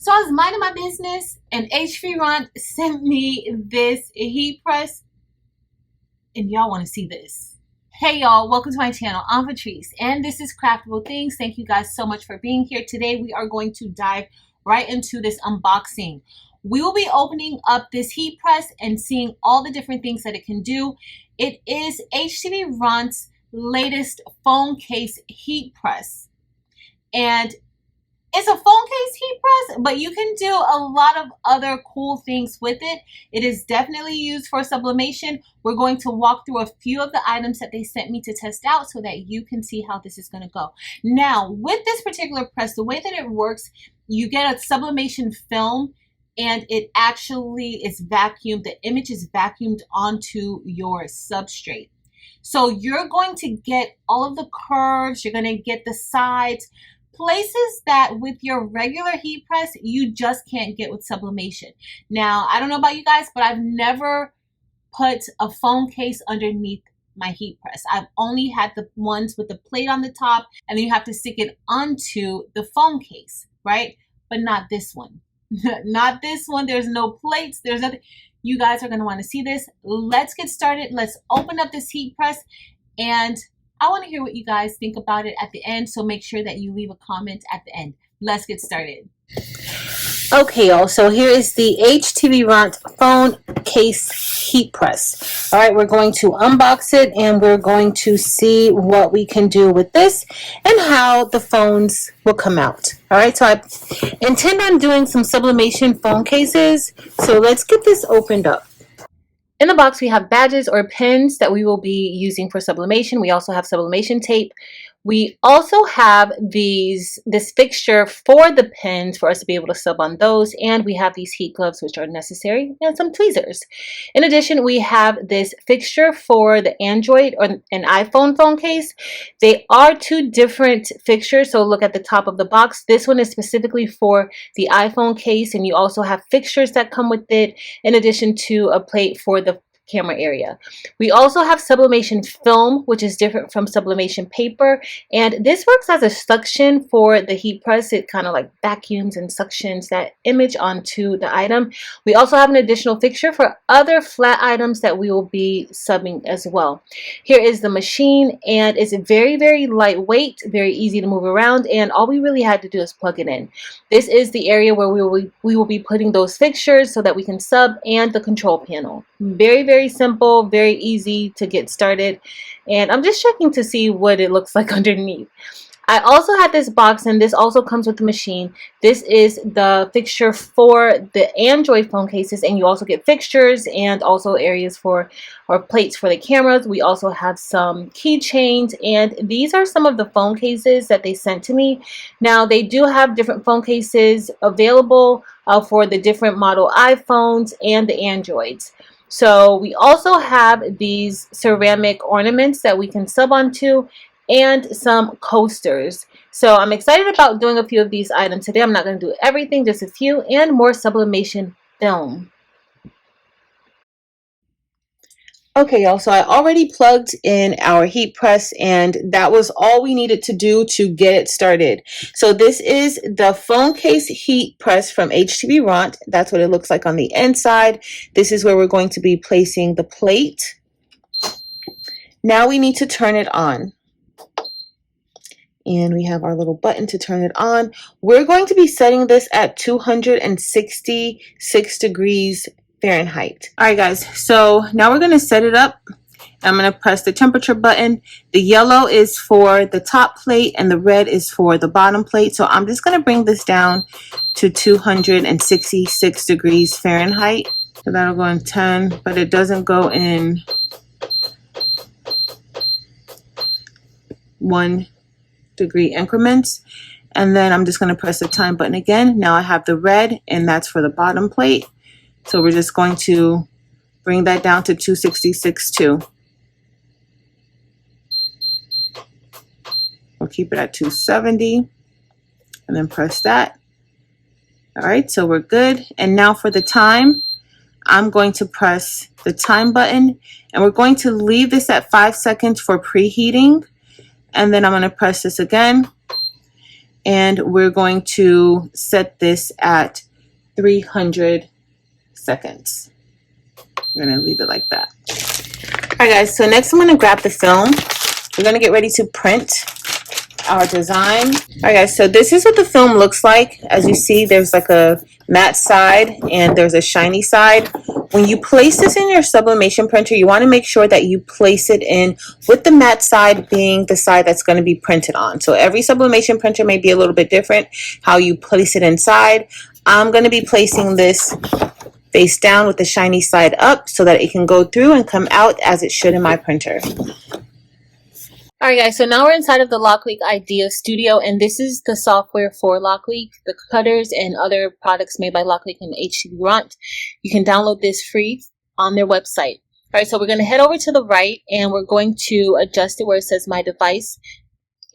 So I was minding my business and Htvront sent me this heat press and y'all want to see this. Hey y'all, welcome to my channel. I'm Patrice and this is Craftable Things. Thank you guys so much for being here. Today we are going to dive right into this unboxing. We will be opening up this heat press and seeing all the different things that it can do. It is HtVront's latest phone case heat press. And it's a phone case heat press, but you can do a lot of other cool things with it. It is definitely used for sublimation. We're going to walk through a few of the items that they sent me to test out so that you can see how this is going to go. Now, with this particular press, the way that it works, you get a sublimation film and it actually is vacuumed. The image is vacuumed onto your substrate. So you're going to get all of the curves, you're going to get the sides, places that with your regular heat press you just can't get with sublimation. Now, I don't know about you guys, but I've never put a phone case underneath my heat press. I've only had the ones with the plate on the top and then you have to stick it onto the phone case, right? But not this one. Not this one. There's no plates. There's nothing. You guys are going to want to see this. Let's get started. Let's open up this heat press and I want to hear what you guys think about it at the end, so make sure that you leave a comment at the end. Let's get started. Okay, y'all, so here is the Htvront phone case heat press. All right, we're going to unbox it and we're going to see what we can do with this and how the phones will come out. All right, so I intend on doing some sublimation phone cases, so let's get this opened up. In the box, we have badges or pins that we will be using for sublimation. We also have sublimation tape. We also have this fixture for the pins for us to be able to sub on those. And we have these heat gloves, which are necessary, and some tweezers. In addition, we have this fixture for the Android or an iPhone phone case. They are two different fixtures. So look at the top of the box. This one is specifically for the iPhone case. And you also have fixtures that come with it, in addition to a plate for the camera area. We also have sublimation film, which is different from sublimation paper, and this works as a suction for the heat press. It kind of like vacuums and suctions that image onto the item. We also have an additional fixture for other flat items that we will be subbing as well. Here is the machine, and it's very, very lightweight, very easy to move around, and all we really had to do is plug it in. This is the area where we will be putting those fixtures so that we can sub, and the control panel. Very simple, very easy to get started, and I'm just checking to see what it looks like underneath. I also had this box, and this also comes with the machine. This is the fixture for the Android phone cases, and you also get fixtures and also areas for or plates for the cameras. We also have some keychains, and these are some of the phone cases that they sent to me. Now, they do have different phone cases available for the different model iPhones and the Androids. So we also have these ceramic ornaments that we can sub onto and some coasters. So I'm excited about doing a few of these items today. I'm not going to do everything, just a few, and more sublimation film. Okay, y'all, so I already plugged in our heat press, and that was all we needed to do to get it started. So this is the phone case heat press from Htvront. That's what it looks like on the inside. This is where we're going to be placing the plate. Now we need to turn it on. And we have our little button to turn it on. We're going to be setting this at 266 degrees Fahrenheit. All right, guys, so now we're going to set it up. I'm going to press the temperature button. The yellow is for the top plate and the red is for the bottom plate. So I'm just going to bring this down to 266 degrees Fahrenheit. So that'll go in 10, but it doesn't go in 1 degree increments. And then I'm just going to press the time button again. Now I have the red, and that's for the bottom plate. So we're just going to bring that down to 266 too. We'll keep it at 270 and then press that. All right, so we're good. And now for the time, I'm going to press the time button, and we're going to leave this at 5 seconds for preheating. And then I'm going to press this again. and we're going to set this at 300 seconds. We're going to leave it like that. All right, guys, so next I'm going to grab the film. We're going to get ready to print our design. All right, guys, so this is what the film looks like. As you see, there's like a matte side and there's a shiny side. When you place this in your sublimation printer, you want to make sure that you place it in with the matte side being the side that's going to be printed on. So every sublimation printer may be a little bit different how you place it inside. I'm going to be placing this face down with the shiny side up so that it can go through and come out as it should in my printer. Alright guys, so now we're inside of the Lockleak Idea Studio, and this is the software for Lockleak, the cutters and other products made by Lockleak and Htvront. You can download this free on their website. Alright, so we're going to head over to the right and we're going to adjust it where it says My Device,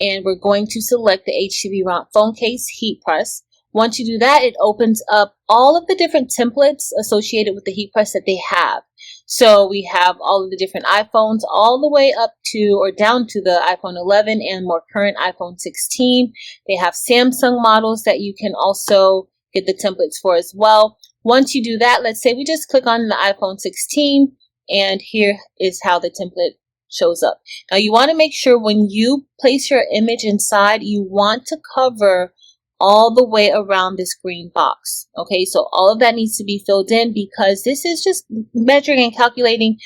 and we're going to select the Htvront phone case heat press. Once you do that, it opens up all of the different templates associated with the heat press that they have. So we have all of the different iPhones all the way up to or down to the iPhone 11 and more current iPhone 16. They have Samsung models that you can also get the templates for as well. Once you do that, let's say we just click on the iPhone 16 and here is how the template shows up. Now you want to make sure when you place your image inside, you want to cover all the way around this green box. Okay, so all of that needs to be filled in because this is just measuring and calculating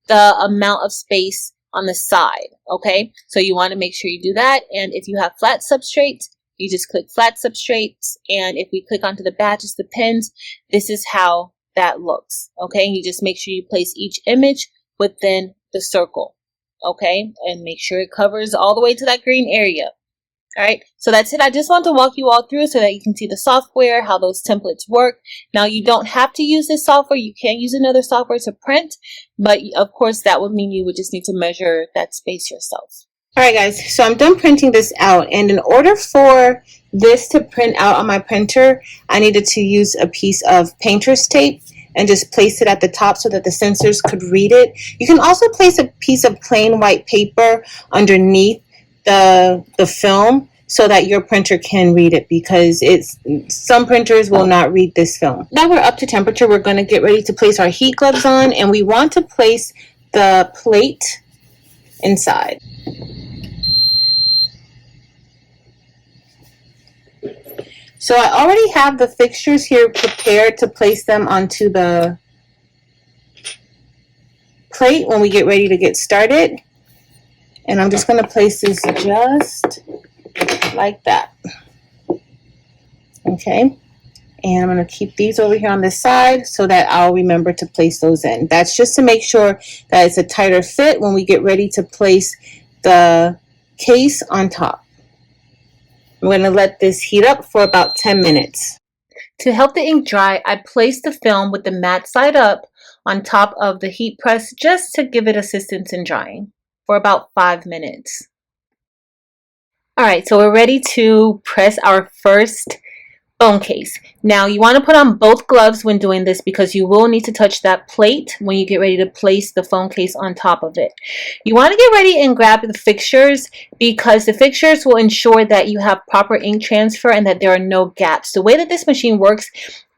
the amount of space on the side. Okay, so you want to make sure you do that. And if you have flat substrates, you just click flat substrates. And if we click onto the badges, the pins, this is how that looks. Okay, and you just make sure you place each image within the circle. Okay, and make sure it covers all the way to that green area. Alright, so that's it. I just want to walk you all through so that you can see the software, how those templates work. Now, you don't have to use this software. You can use another software to print, but of course, that would mean you would just need to measure that space yourself. Alright guys, so I'm done printing this out, and in order for this to print out on my printer, I needed to use a piece of painter's tape and just place it at the top so that the sensors could read it. You can also place a piece of plain white paper underneath the film so that your printer can read it, because some printers will not read this film. Now we're up to temperature. We're going to get ready to place our heat gloves on, and we want to place the plate inside. So I already have the fixtures here prepared to place them onto the plate when we get ready to get started. And I'm just going to place this just like that. Okay. And I'm going to keep these over here on this side so that I'll remember to place those in. That's just to make sure that it's a tighter fit when we get ready to place the case on top. I'm going to let this heat up for about 10 minutes. To help the ink dry, I placed the film with the matte side up on top of the heat press just to give it assistance in drying for about 5 minutes. Alright, so we're ready to press our first phone case. Now you want to put on both gloves when doing this because you will need to touch that plate when you get ready to place the phone case on top of it. You want to get ready and grab the fixtures because the fixtures will ensure that you have proper ink transfer and that there are no gaps. The way that this machine works,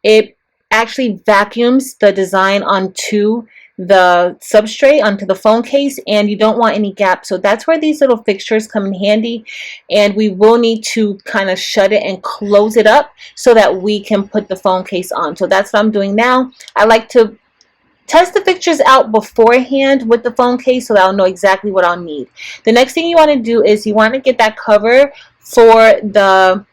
it actually vacuums the design onto the substrate, onto the phone case, and you don't want any gaps. So that's where these little fixtures come in handy, and we will need to kind of shut it and close it up so that we can put the phone case on. So that's what I'm doing now. I like to test the fixtures out beforehand with the phone case so that I'll know exactly what I'll need. The next thing you want to do is you want to get that cover for the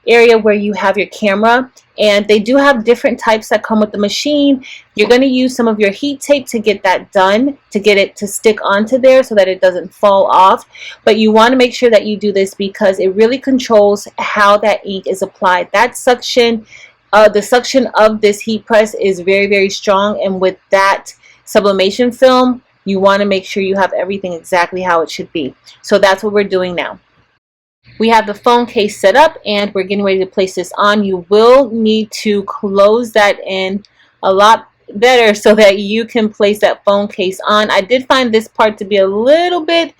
area where you have your camera, and they do have different types that come with the machine. You're going to use some of your heat tape to get that done, to get it to stick onto there so that it doesn't fall off. But you want to make sure that you do this because it really controls how that ink is applied. That suction, the suction of this heat press is very, very strong, and with that sublimation film, you want to make sure you have everything exactly how it should be. So that's what we're doing now. We have the phone case set up and we're getting ready to place this on. You will need to close that in a lot better so that you can place that phone case on. I did find this part to be a little bit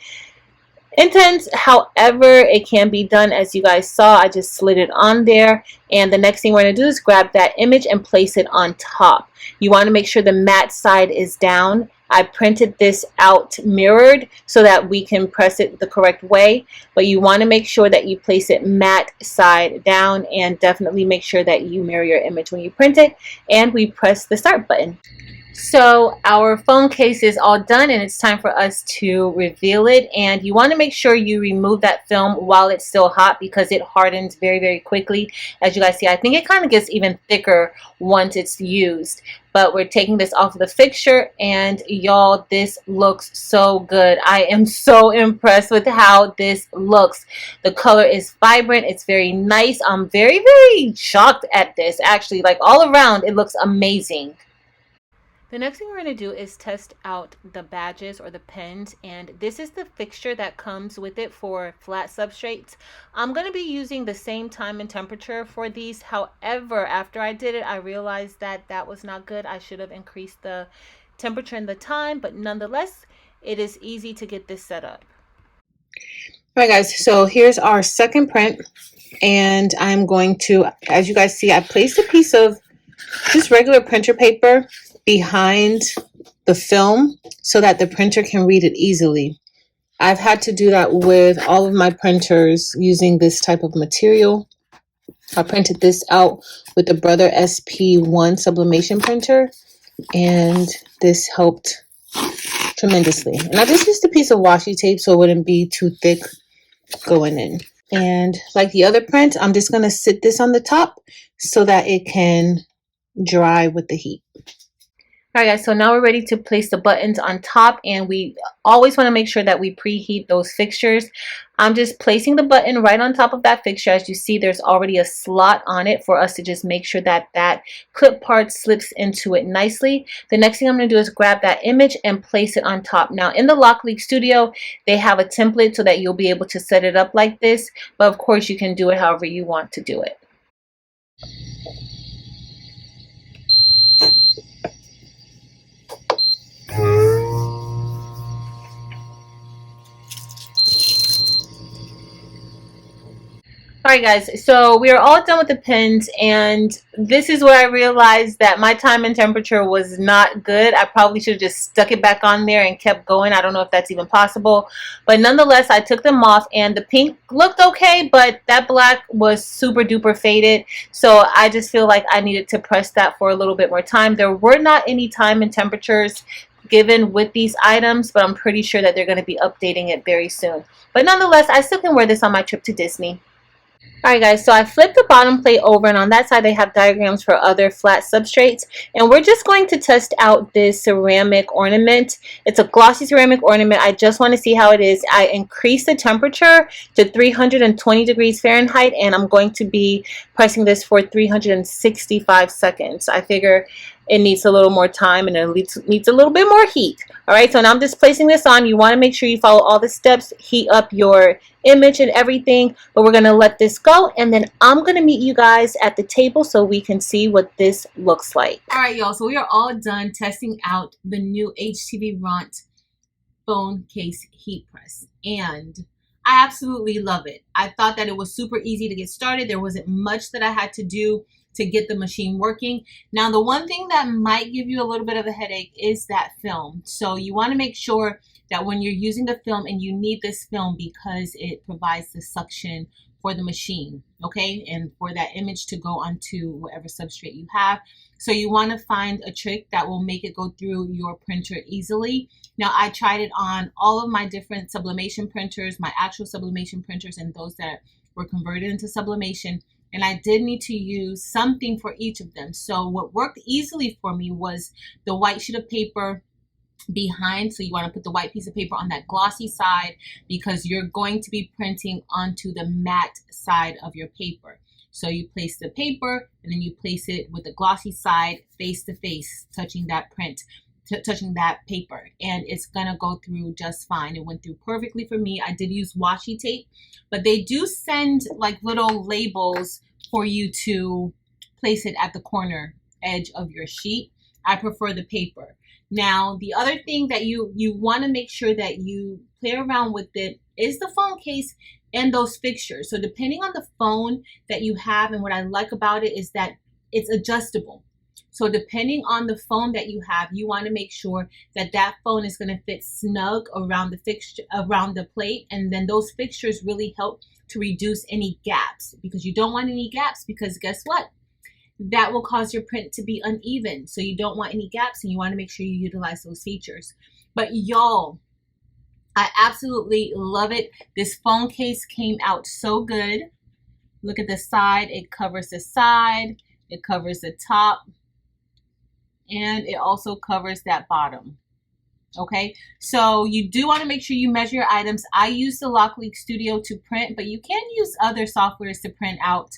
intense. However, it can be done. As you guys saw, I just slid it on there, and the next thing we're going to do is grab that image and place it on top. You want to make sure the matte side is down. I printed this out mirrored so that we can press it the correct way, but you want to make sure that you place it matte side down, and definitely make sure that you mirror your image when you print it, and we press the start button. So our phone case is all done, and it's time for us to reveal it. And you want to make sure you remove that film while it's still hot, because it hardens very, very quickly. As you guys see, I think it kind of gets even thicker once it's used. But we're taking this off of the fixture, and y'all, this looks so good. I am so impressed with how this looks. The color is vibrant. It's very nice. I'm very, very shocked at this. Actually, like, all around, it looks amazing. The next thing we're going to do is test out the badges or the pens, and this is the fixture that comes with it for flat substrates. I'm going to be using the same time and temperature for these. However, after I did it, I realized that that was not good. I should have increased the temperature and the time, but nonetheless, it is easy to get this set up. All right, guys, so here's our second print, and I'm going to, as you guys see, I placed a piece of just regular printer paper behind the film so that the printer can read it easily. I've had to do that with all of my printers using this type of material. I printed this out with the Brother SP1 sublimation printer, and this helped tremendously. And I just used a piece of washi tape so it wouldn't be too thick going in. And like the other print, I'm just going to sit this on the top so that it can dry with the heat. All right, guys, so now we're ready to place the buttons on top, and we always want to make sure that we preheat those fixtures. I'm just placing the button right on top of that fixture. As you see, there's already a slot on it for us to just make sure that that clip part slips into it nicely. The next thing I'm going to do is grab that image and place it on top. Now, in the Lock Leak Studio, they have a template so that you'll be able to set it up like this, but of course, you can do it however you want to do it. Alright, guys, so we are all done with the pens, and this is where I realized that my time and temperature was not good. I probably should have just stuck it back on there and kept going. I don't know if that's even possible, but nonetheless, I took them off, and the pink looked okay, but that black was super duper faded, so I just feel like I needed to press that for a little bit more time. There were not any time and temperatures given with these items, but I'm pretty sure that they're going to be updating it very soon. But nonetheless, I still can wear this on my trip to Disney. Alright, guys, so I flipped the bottom plate over, and on that side they have diagrams for other flat substrates, and we're just going to test out this ceramic ornament. It's a glossy ceramic ornament. I just want to see how it is. I increased the temperature to 320 degrees Fahrenheit, and I'm going to be pressing this for 365 seconds. I figure it needs a little more time, and it needs a little bit more heat. Alright, so now I'm just placing this on. You want to make sure you follow all the steps, heat up your image and everything, but we're going to let this go, and then I'm going to meet you guys at the table so we can see what this looks like. Alright, y'all, so we are all done testing out the new Htvront phone case heat press, and I absolutely love it. I thought that it was super easy to get started. There wasn't much that I had to do to get the machine working. Now, the one thing that might give you a little bit of a headache is that film. So you want to make sure that when you're using the film, and you need this film because it provides the suction for the machine, okay, and for that image to go onto whatever substrate you have. So you want to find a trick that will make it go through your printer easily. Now, I tried it on all of my different sublimation printers, my actual sublimation printers, and those that were converted into sublimation, and I did need to use something for each of them. So what worked easily for me was the white sheet of paper behind. So you want to put the white piece of paper on that glossy side, because you're going to be printing onto the matte side of your paper. So you place the paper, and then you place it with the glossy side face to face, touching that print, touching that paper, and it's gonna go through just fine. It went through perfectly for me. I did use washi tape, but they do send like little labels for you to place it at the corner edge of your sheet. I prefer the paper. Now, the other thing that you want to make sure that you play around with it is the phone case and those fixtures. So depending on the phone that you have, and what I like about it is that it's adjustable. So depending on the phone that you have, you want to make sure that that phone is going to fit snug around the fixture, around the plate, and then those fixtures really help to reduce any gaps, because you don't want any gaps, because guess what? That will cause your print to be uneven. So you don't want any gaps, and you want to make sure you utilize those features. But y'all, I absolutely love it. This phone case came out so good. Look at the side. It covers the side, it covers the top, and it also covers that bottom. Okay, so you do want to make sure you measure your items. I use the Lockleak Studio to print, but you can use other softwares to print out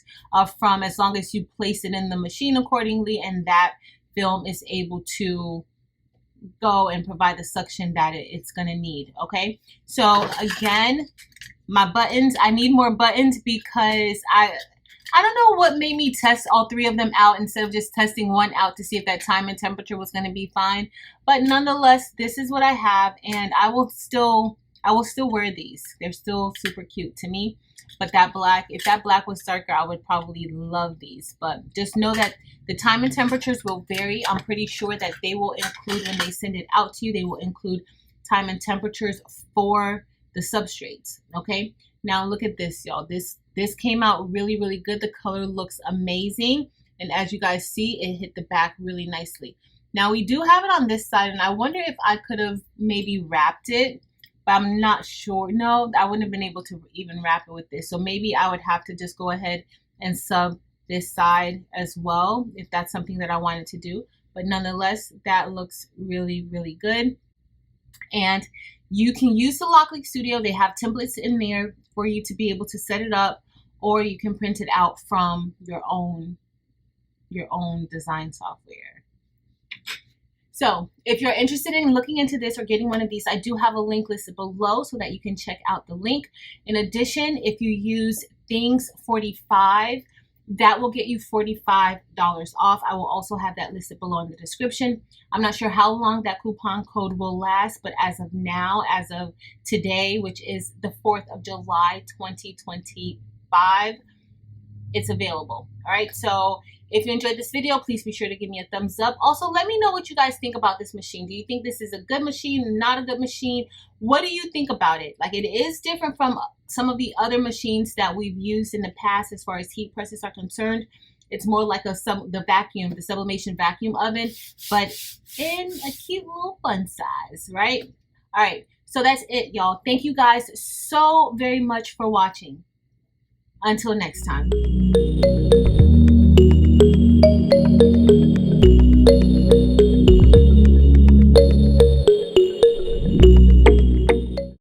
from, as long as you place it in the machine accordingly, and that film is able to go and provide the suction that it's going to need. Okay, so again, my buttons, I need more buttons, because I don't know what made me test all three of them out instead of just testing one out to see if that time and temperature was going to be fine. But nonetheless, this is what I have, and I will still wear these. They're still super cute to me. But that black, if that black was darker, I would probably love these. But just know that the time and temperatures will vary. I'm pretty sure that they will include, when they send it out to you, they will include time and temperatures for the substrates. Okay, now look at this, y'all. This came out really, really good. The color looks amazing, and as you guys see, it hit the back really nicely. Now we do have it on this side, and I wonder if I could have maybe wrapped it, but I'm not sure. No, I wouldn't have been able to even wrap it with this, so maybe I would have to just go ahead and sub this side as well, if that's something that I wanted to do. But nonetheless, that looks really, really good. And you can use the Lockleak Studio. They have templates in there for you to be able to set it up, or you can print it out from your own design software. So if you're interested in looking into this or getting one of these, I do have a link listed below so that you can check out the link. In addition, if you use Things 45, that will get you $45 off. I will also have that listed below in the description. I'm not sure how long that coupon code will last, but as of now, as of today, which is the 4th of July, 2025, it's available. All right, so if you enjoyed this video, please be sure to give me a thumbs up. Also, let me know what you guys think about this machine. Do you think this is a good machine, not a good machine? What do you think about it? Like, it is different from some of the other machines that we've used in the past as far as heat presses are concerned. It's more like the Sublimation vacuum oven, but in a cute little fun size, right? All right, so that's it, y'all. Thank you guys so very much for watching. Until next time.